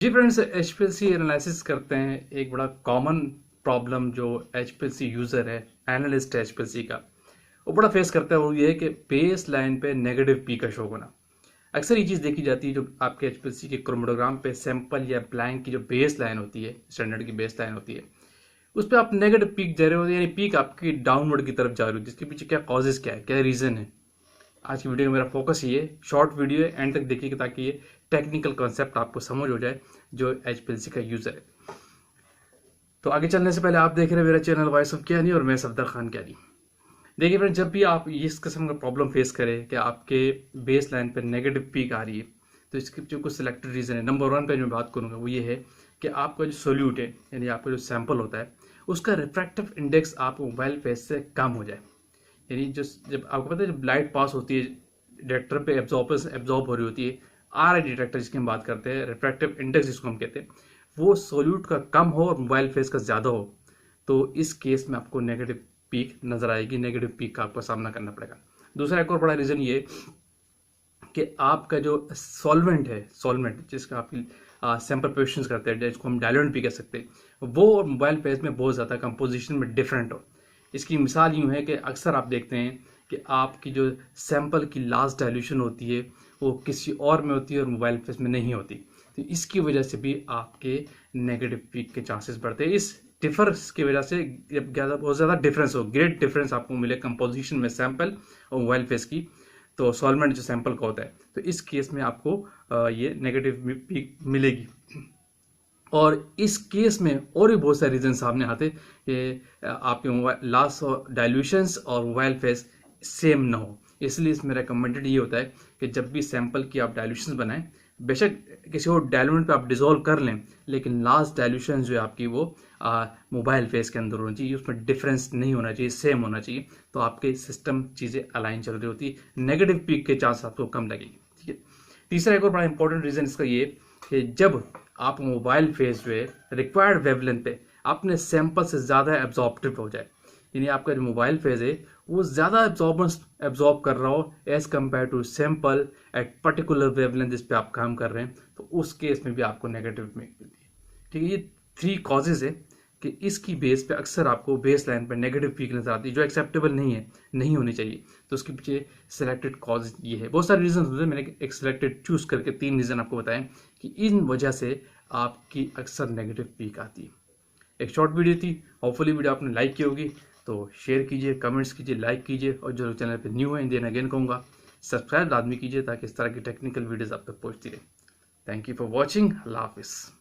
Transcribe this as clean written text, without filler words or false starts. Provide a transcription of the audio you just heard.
जी friends, HPLC analysis करते हैं। एक बड़ा कॉमन प्रॉब्लम जो एचपीएलसी यूज़र है, एनालिस्ट है एचपीएलसी का, वो बड़ा फेस करता है। वो ये है कि बेस लाइन पे नेगेटिव पी का शो होना। अक्सर ये चीज़ देखी जाती है जो आपके एचपीएलसी के क्रोमोडोग्राम पे सैंपल या ब्लैंक की जो बेस लाइन होती है, स्टैंडर्ड की बेस लाइन होती है, उस पर आप नेगेटिव पीक दे रहे हो, यानी पीक आपकी डाउनवर्ड की तरफ जा रही हो। जिसके पीछे क्या कॉजेज, क्या है, क्या रीज़न है। आज की वीडियो में मेरा फोकस ये है, शॉर्ट वीडियो है, एंड तक देखिए ताकि ये टेक्निकल कॉन्सेप्ट आपको समझ हो जाए जो एचपीएलसी का यूज़र है। तो आगे चलने से पहले आप देख रहे हैं मेरा चैनल वॉइस ऑफ कियानी और मैं सफदर खान कियानी। देखिए फ्रेंड, जब भी आप इस किस्म का प्रॉब्लम फेस करें कि आपके बेस लाइन पर नेगेटिव पीक आ रही है, तो इसके जो कुछ सिलेक्टेड रीज़न है। नंबर 1 पे जो मैं बात करूँगा वो ये है कि आपका जो सोल्यूट है, यानी आपका जो सैंपल होता है, उसका रिफ्रैक्टिव इंडेक्स आपको मोबाइल फेस से कम हो जाए। यानी जो जब आपको पता है जब लाइट पास होती है डिटेक्टर पे, एब्जॉर्ब हो रही होती है, आर आई डिटेक्टर जिसकी हम बात करते हैं, रिफ्रैक्टिव इंडेक्स जिसको हम कहते हैं, वो सोल्यूट का कम हो और मोबाइल फेस का ज़्यादा हो, तो इस केस में आपको नेगेटिव पीक नज़र आएगी, नेगेटिव पीक का आपको सामना करना पड़ेगा। दूसरा एक और बड़ा रीज़न ये कि आपका जो सॉल्वेंट जिसका आपकी सैंपल प्रिपरेशन करते हैं, जिसको हम डायल्यूएंट भी कह सकते हैं, वो और मोबाइल फेस में बहुत ज़्यादा कंपोजिशन में डिफरेंट हो। इसकी मिसाल यूँ है कि अक्सर आप देखते हैं कि आपकी जो सैंपल की लास्ट डाइल्यूशन होती है वो किसी और में होती है और मोबाइल फेस में नहीं होती। तो इसकी वजह से भी आपके नेगेटिव पीक के चांसेस बढ़ते हैं। इस डिफरेंस की वजह से जब बहुत ज़्यादा डिफरेंस हो, ग्रेट डिफरेंस आपको मिले कंपोजिशन में सैंपल और मोबाइल फेस की, तो सॉल्वेंट जो सैंपल का होता है, तो इस केस में आपको ये नेगेटिव पीक मिलेगी। और इस केस में और भी बहुत सारे रीजन सामने आते कि आपके मोबाइल लास्ट डाइल्यूशंस और मोबाइल फेस सेम ना हो। इसलिए इसमें रिकमेंडेड ये होता है कि जब भी सैंपल की आप डाइल्यूशंस बनाएं, बेशक किसी और डायलूएंट पे आप डिजोल्व कर लें, लेकिन लास्ट डाइल्यूशन जो है आपकी वो मोबाइल फेस के अंदर होनी चाहिए, उसमें डिफरेंस नहीं होना चाहिए, सेम होना चाहिए। तो आपके सिस्टम चीज़ें अलाइन चल रही होती है, नेगेटिव पीक के चांस आपको कम लगेगी। ठीक है। तीसरा एक और बड़ा इंपॉर्टेंट रीज़न इसका ये कि जब आप मोबाइल फेस जो है रिक्वायर्ड वेवलेंथ पे अपने सैंपल से ज़्यादा एब्जॉर्प्टिव हो जाए, यानी आपका जो मोबाइल फेज है वो ज़्यादा एब्जॉर्ब कर रहा हो as compare to sample at particular wavelength जिस पे आप काम कर रहे हैं, तो उस केस में भी आपको नेगेटिव मिलती है। ठीक है। ये 3 कॉजेज है कि इसकी बेस पे अक्सर आपको बेस लाइन पर नेगेटिव पीक नजर आती है, जो एक्सेप्टेबल नहीं है, नहीं होनी चाहिए। तो उसके पीछे सिलेक्टेड कॉज ये है। बहुत सारे रीजन होते हैं, मैंने एक सिलेक्टेड चूज करके 3 रीजन आपको बताएं कि इन वजह से आपकी अक्सर नेगेटिव पीक आती है। एक शॉर्ट वीडियो थी, होपफुली वीडियो आपने लाइक की होगी, तो शेयर कीजिए, कमेंट्स कीजिए, लाइक कीजिए, और जो चैनल पे न्यू है देन अगेन कहूँगा सब्सक्राइब लाजमी कीजिए ताकि इस तरह की टेक्निकल वीडियोस आप तक पहुँचती रहे। Thank you for watching. अल्लाह हाफिज़।